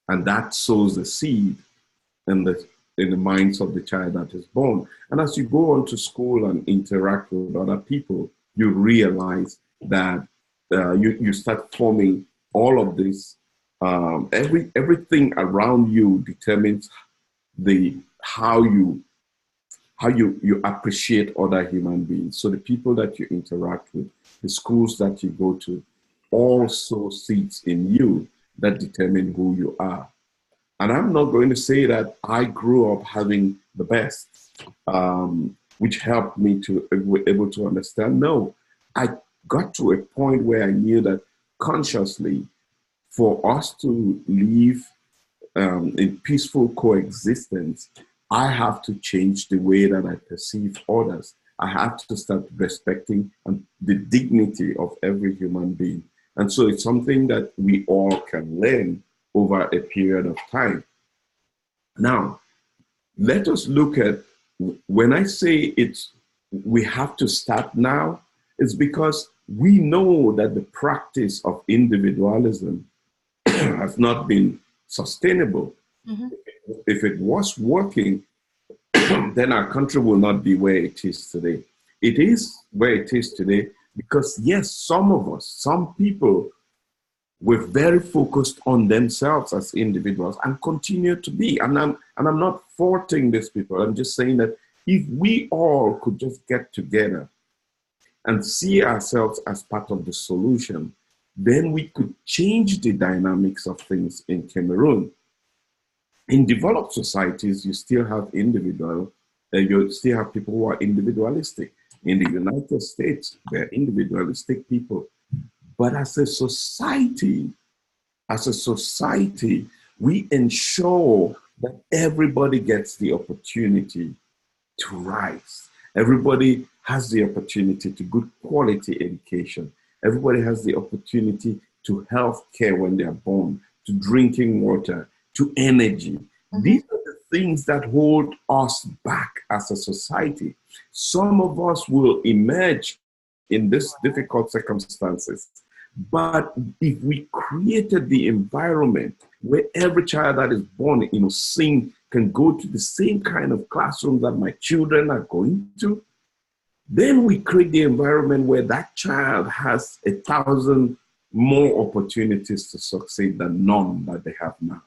And that sows the seed in the minds of the child that is born. And as you go on to school and interact with other people, you realize that you start forming all of this. Everything around you determines how you appreciate other human beings. So the people that you interact with, the schools that you go to, also seeds in you that determine who you are. And I'm not going to say that I grew up having the best, which helped me to be able to understand. No, I got to a point where I knew that consciously, for us to live in peaceful coexistence, I have to change the way that I perceive others. I have to start respecting the dignity of every human being. And so it's something that we all can learn over a period of time. Now, let us look at, when I say we have to start now, it's because we know that the practice of individualism has not been sustainable. Mm-hmm. If it was working, then our country will not be where it is today. It is where it is today because, yes, some people were very focused on themselves as individuals and continue to be. And I'm not faulting these people. I'm just saying that if we all could just get together and see ourselves as part of the solution, then we could change the dynamics of things in Cameroon. In developed societies, you still have you still have people who are individualistic. In the United States, they're individualistic people. But as a society, we ensure that everybody gets the opportunity to rise. Everybody has the opportunity to good quality education. Everybody has the opportunity to health care when they are born, to drinking water, to energy. These are the things that hold us back as a society. Some of us will emerge in these difficult circumstances. But if we created the environment where every child that is born innocent can go to the same kind of classroom that my children are going to, then we create the environment where that child has 1,000 more opportunities to succeed than none that they have now.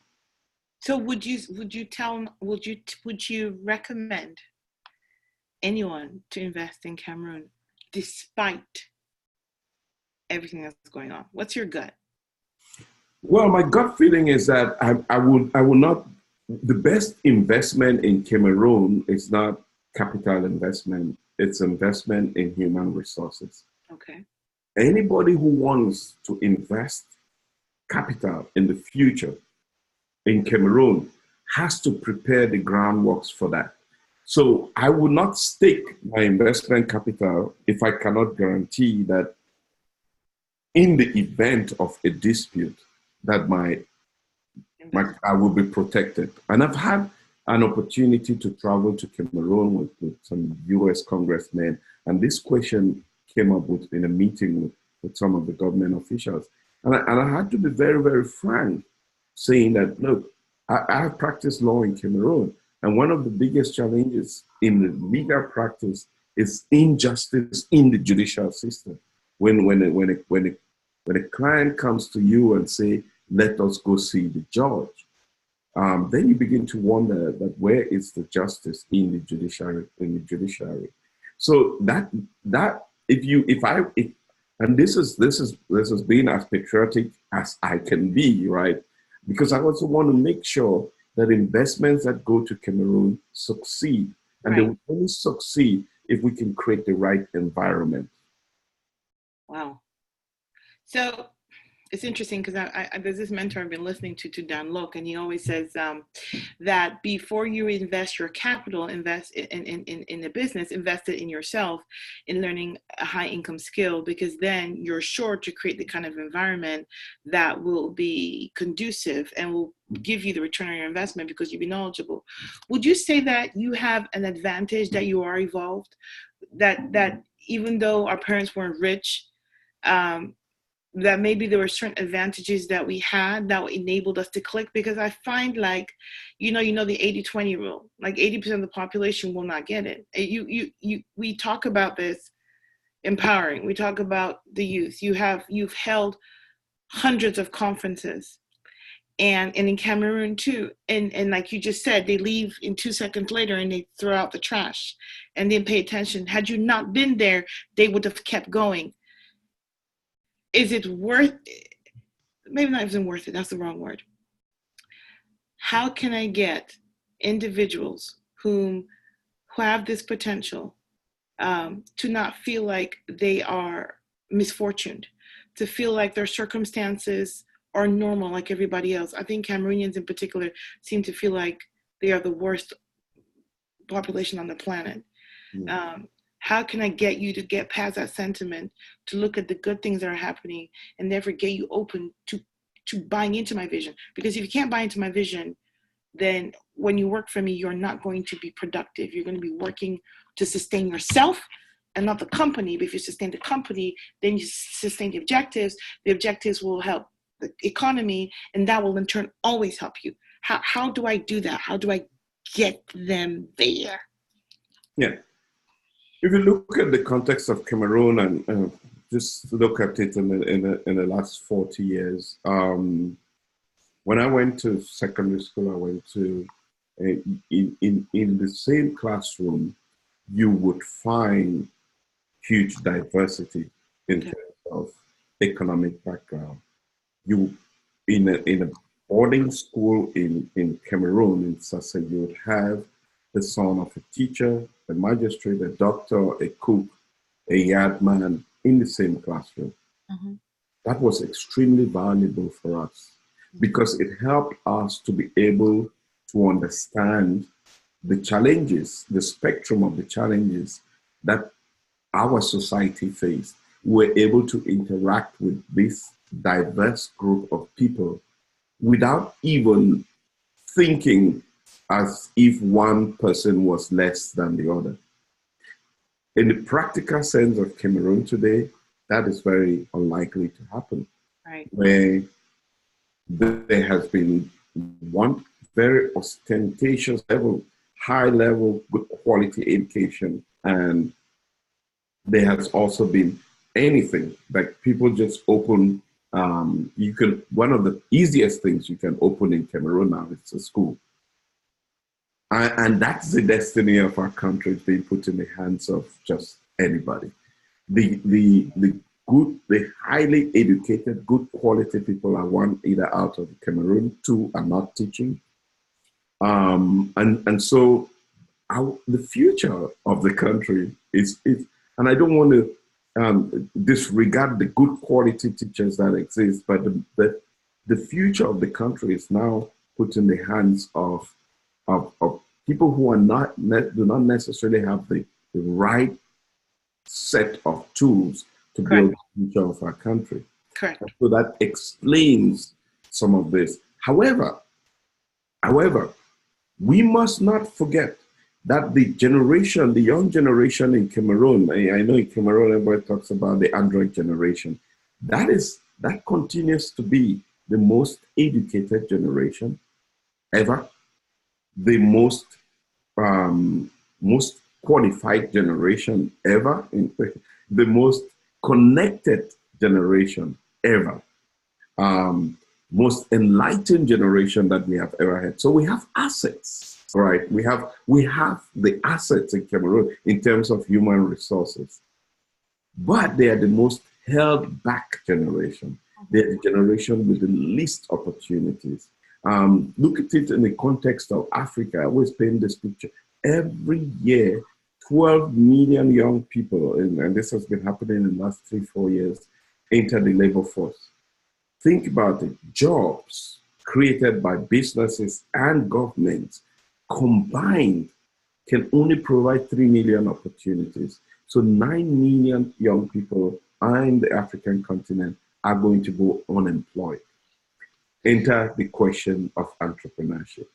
So would you recommend anyone to invest in Cameroon despite everything that's going on? What's your gut? Well, my gut feeling is that I will not. The best investment in Cameroon is not capital investment. It's investment in human resources. Okay. Anybody who wants to invest capital in the future in Cameroon has to prepare the groundworks for that. So I will not stake my investment capital if I cannot guarantee that in the event of a dispute that I will be protected. And I've had an opportunity to travel to Cameroon with some US congressmen, and this question came up in a meeting with some of the government officials. And I had to be very, very frank, saying that, look, I have practiced law in Cameroon, and one of the biggest challenges in the legal practice is injustice in the judicial system. When a client comes to you and say, let us go see the judge, then you begin to wonder that where is the justice in the judiciary? So that and this is being as patriotic as I can be, right? Because I also want to make sure that investments that go to Cameroon succeed, and they will only succeed if we can create the right environment. Wow. So it's interesting because there's this mentor I've been listening to Dan Lok, and he always says that before you invest your capital, invest in a business, invest it in yourself, in learning a high income skill, because then you're sure to create the kind of environment that will be conducive and will give you the return on your investment because you'll be knowledgeable. Would you say that you have an advantage that you are evolved, that even though our parents weren't rich, that maybe there were certain advantages that we had that enabled us to click? Because I find like, the 80-20 rule, like 80% of the population will not get it. We talk about this empowering. We talk about the youth. You've held hundreds of conferences and in Cameroon too. And like you just said, they leave in 2 seconds later and they throw out the trash and didn't pay attention. Had you not been there, they would have kept going. Is it worth it? Maybe not even worth it, that's the wrong word. How can I get individuals who have this potential to not feel like they are misfortuned, to feel like their circumstances are normal like everybody else? I think Cameroonians in particular seem to feel like they are the worst population on the planet. How can I get you to get past that sentiment, to look at the good things that are happening, and therefore get you open to buying into my vision? Because if you can't buy into my vision, then when you work for me, you're not going to be productive. You're going to be working to sustain yourself and not the company. But if you sustain the company, then you sustain the objectives. The objectives will help the economy, and that will in turn always help you. How do I do that? How do I get them there? Yeah. If you look at the context of Cameroon and just look at it in the last 40 years, when I went to secondary school, I went to in the same classroom, you would find huge diversity in terms of economic background. You in a boarding school in Cameroon, in Sasa, you would have the son of a teacher, a magistrate, a doctor, a cook, a yardman in the same classroom. that was extremely valuable for us because it helped us to be able to understand the challenges, the spectrum of the challenges that our society faced. We're able to interact with this diverse group of people without even thinking as if one person was less than the other. In the practical sense of Cameroon today, that is very unlikely to happen. Right. Where there has been one very ostentatious level, high level, good quality education, and there has also been anything like people just open. One of the easiest things you can open in Cameroon now is a school. And that's the destiny of our country being put in the hands of just anybody. The highly educated, good quality people are one, either out of Cameroon, two are not teaching. And so the future of the country is, and I don't want to disregard the good quality teachers that exist, but the future of the country is now put in the hands of people who do not necessarily have the right set of tools to build the future of our country. Correct. So that explains some of this. However, we must not forget that the young generation in Cameroon, I know in Cameroon everybody talks about the Android generation. That continues to be the most educated generation ever, the most qualified generation ever, the most connected generation ever, most enlightened generation that we have ever had. So we have assets, right? We have the assets in Cameroon in terms of human resources, but they are the most held back generation. They're the generation with the least opportunities. Look at it in the context of Africa. I always paint this picture. Every year, 12 million young people, and this has been happening in the last 3-4 years, enter the labor force. Think about it. Jobs created by businesses and governments combined can only provide 3 million opportunities. So 9 million young people in the African continent are going to go unemployed. Enter the question of entrepreneurship.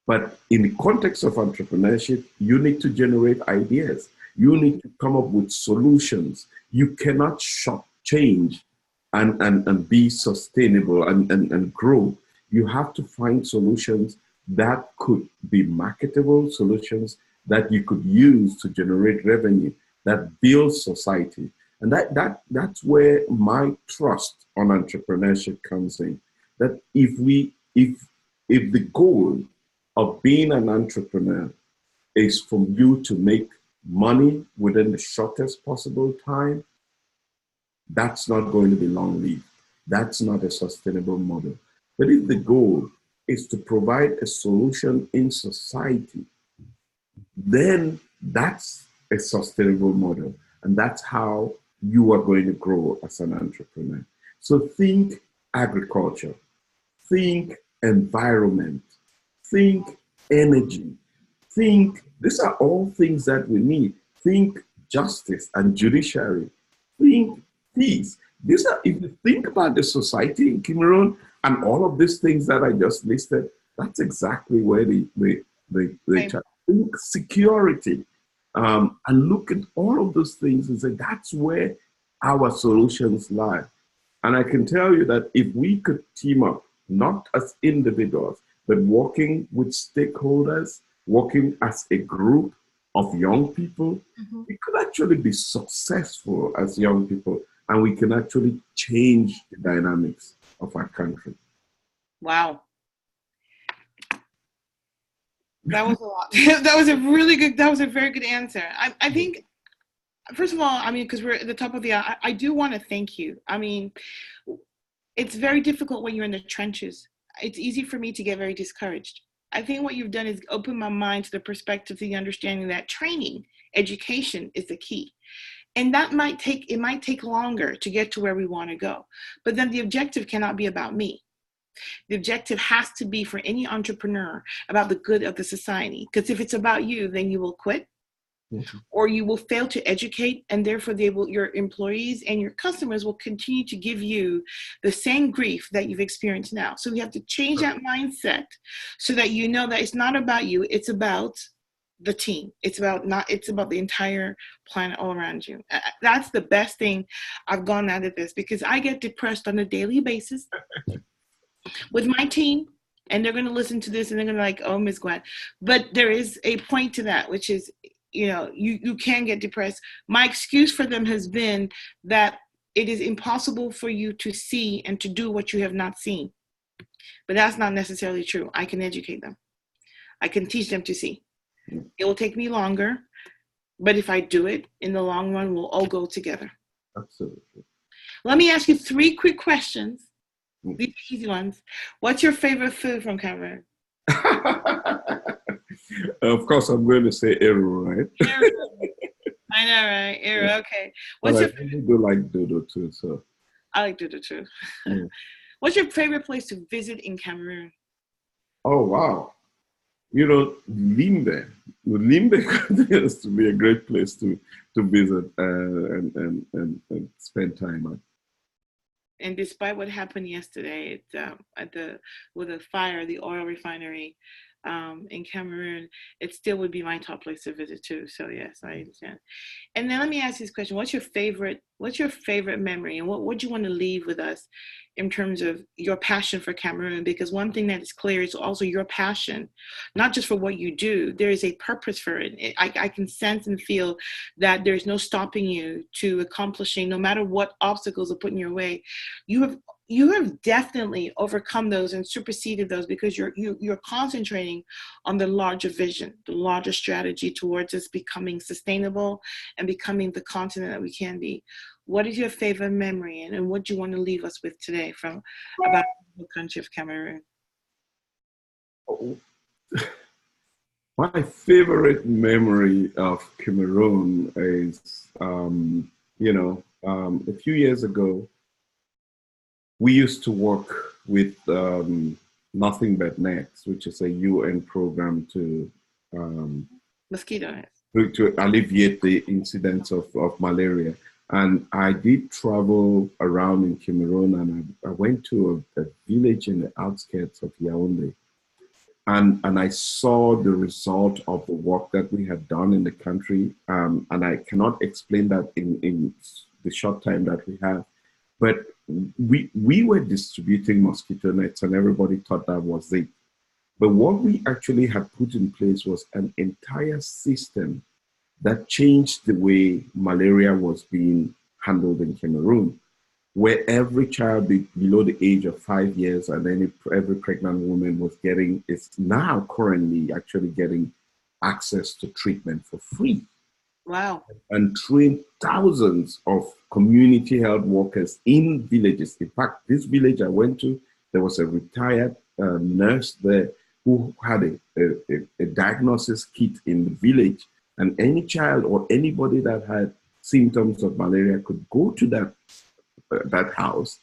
But in the context of entrepreneurship, you need to generate ideas. You need to come up with solutions. You cannot change and be sustainable and grow. You have to find solutions that could be marketable, solutions that you could use to generate revenue, that build society. And that's where my trust on entrepreneurship comes in. That if the goal of being an entrepreneur is for you to make money within the shortest possible time, that's not going to be long-lived. That's not a sustainable model. But if the goal is to provide a solution in society, then that's a sustainable model. And that's how you are going to grow as an entrepreneur. So think agriculture, think environment, think energy, these are all things that we need. Think justice and judiciary, think peace. These are, if you think about the society in Cameroon and all of these things that I just listed, that's exactly where they think security. And look at all of those things and say, that's where our solutions lie. And I can tell you that if we could team up, not as individuals, but working with stakeholders, working as a group of young people, we could actually be successful as young people, and we can actually change the dynamics of our country. Wow. That was a lot. That was a very good answer. I think, first of all, I mean, because we're at the top of the hour, I do want to thank you. I mean, it's very difficult when you're in the trenches. It's easy for me to get very discouraged. I think what you've done is open my mind to the perspective, to the understanding that training, education is the key. And it might take longer to get to where we want to go. But then the objective cannot be about me. The objective has to be, for any entrepreneur, about the good of the society. Because if it's about you, then you will quit, or you will fail to educate, and therefore your employees and your customers will continue to give you the same grief that you've experienced now. So we have to change that mindset so that you know that it's not about you, it's about the team. It's about the entire planet all around you. That's the best thing I've gone out of this, because I get depressed on a daily basis with my team, and they're going to listen to this and they're going to like, oh, Ms. Gwen. But there is a point to that, which is, you can get depressed. My excuse for them has been that it is impossible for you to see and to do what you have not seen. But that's not necessarily true. I can educate them. I can teach them to see. It will take me longer, but if I do it, in the long run, we'll all go together. Absolutely. Let me ask you 3 quick questions. These are easy ones. What's your favorite food from Cameroon? Of course, I'm going to say Arrey, right? Arrey. I know, right? Arrey, yeah. Okay. I really do like dodo too. So I like dodo too. Yeah. What's your favorite place to visit in Cameroon? Oh, wow. Limbe continues to be a great place to visit and spend time at. And despite what happened yesterday with the fire, the oil refinery in Cameroon, it still would be my top place to visit too. So yes, I understand. And then let me ask you this question: What's your favorite memory, and what would you want to leave with us in terms of your passion for Cameroon? Because one thing that is clear is also your passion, not just for what you do. There is a purpose for it. I can sense and feel that there's no stopping you to accomplishing, no matter what obstacles are put in your way. You have definitely overcome those and superseded those, because you're concentrating on the larger vision, the larger strategy towards us becoming sustainable and becoming the continent that we can be. What is your favorite memory, and what do you want to leave us with today about the country of Cameroon? My favorite memory of Cameroon is, a few years ago, we used to work with Nothing But Nets, which is a UN program to mosquito nets, to alleviate the incidence of malaria. And I did travel around in Cameroon, and I went to a village in the outskirts of Yaoundé. And I saw the result of the work that we had done in the country. And I cannot explain that in the short time that we have. But we were distributing mosquito nets, and everybody thought that was it. But what we actually had put in place was an entire system that changed the way malaria was being handled in Cameroon, where every child below the age of 5 years and every pregnant woman is now currently actually getting access to treatment for free. Wow. And trained thousands of community health workers in villages. In fact, this village I went to, there was a retired nurse there who had a diagnosis kit in the village. And any child or anybody that had symptoms of malaria could go to that house,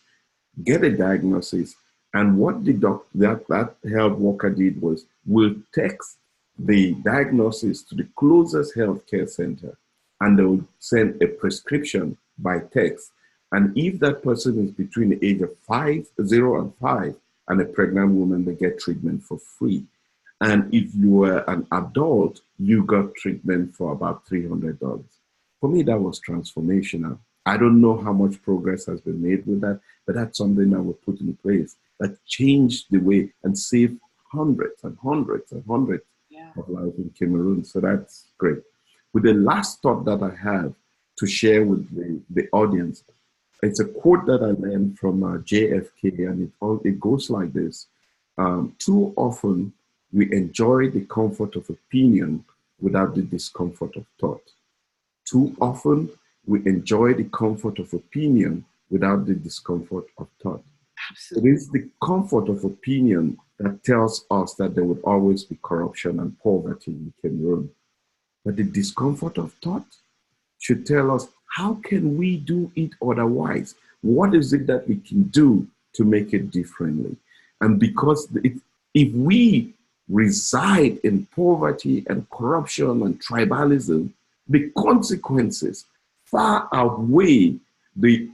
get a diagnosis. And what that health worker did was, will text the diagnosis to the closest healthcare center, and they will send a prescription by text. And if that person is between the age of 0 and 5, and a pregnant woman, they get treatment for free. And if you were an adult, you got treatment for about $300. For me, that was transformational. I don't know how much progress has been made with that, but that's something that was put in place that changed the way and saved hundreds and hundreds and hundreds of lives in Cameroon. So that's great. With the last thought that I have to share with the audience, it's a quote that I learned from JFK, and it goes like this. Too often, we enjoy the comfort of opinion without the discomfort of thought. Too often, we enjoy the comfort of opinion without the discomfort of thought. Absolutely. It is the comfort of opinion that tells us that there would always be corruption and poverty in Cameroon. But the discomfort of thought should tell us how can we do it otherwise? What is it that we can do to make it differently? And because if we reside in poverty and corruption and tribalism, the consequences far outweigh the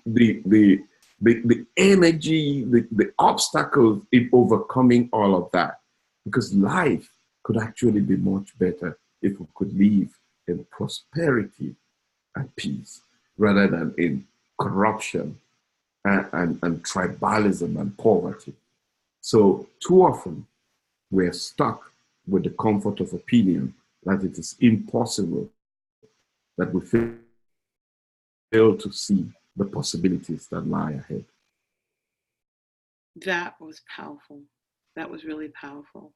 energy, the obstacles in overcoming all of that. Because life could actually be much better if we could live in prosperity and peace rather than in corruption and tribalism and poverty. So too often we're stuck with the comfort of opinion that it is impossible, that we fail to see the possibilities that lie ahead. That was powerful. That was really powerful.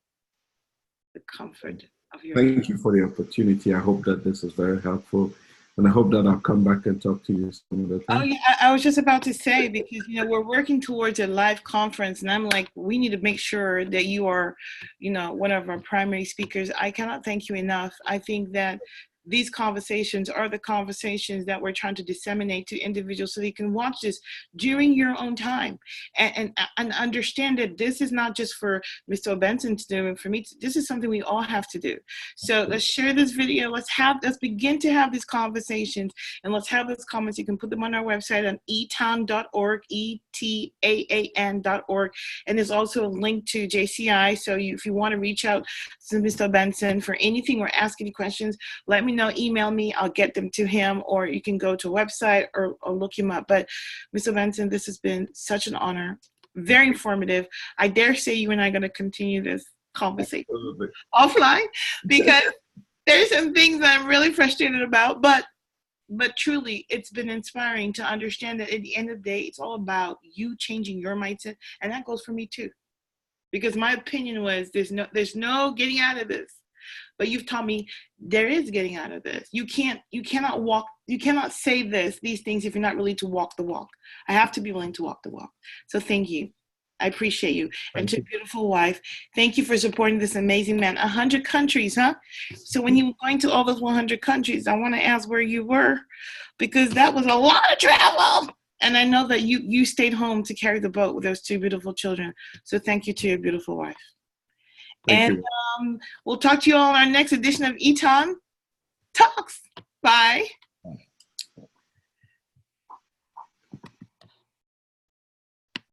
The comfort of your. Thank you for the opportunity. I hope that this is very helpful. And I hope that I'll come back and talk to you some other time. Oh, yeah, I was just about to say, because, you know, we're working towards a live conference, and I'm like, we need to make sure that you are, you know, one of our primary speakers. I cannot thank you enough. I think that these conversations are the conversations that we're trying to disseminate to individuals so they can watch this during your own time and understand that this is not just for Mr. Obenson to do, and for me, this is something we all have to do. So let's share this video. Let's begin to have these conversations, and let's have those comments. You can put them on our website on etaan.org, ETAAN.org. And there's also a link to JCI. So if you want to reach out to Mr. Obenson for anything or ask any questions, let me know, email me, I'll get them to him, or you can go to a website or look him up. But Mr. Obenson, this has been such an honor, very informative. I dare say you and I are going to continue this conversation offline, because there's some things that I'm really frustrated about, but truly it's been inspiring to understand that at the end of the day, it's all about you changing your mindset. And that goes for me too, because my opinion was there's no getting out of this. But you've taught me there is getting out of this. You cannot say these things if you're not willing to walk the walk. I have to be willing to walk the walk. So thank you. I appreciate you. And to beautiful wife, thank you for supporting this amazing man. 100 countries, huh? So when you were going to all those 100 countries, I want to ask where you were, because that was a lot of travel. And I know that you stayed home to carry the boat with those two beautiful children. So thank you to your beautiful wife. Thank you. We'll talk to you all on our next edition of ETAAN Talks. Bye.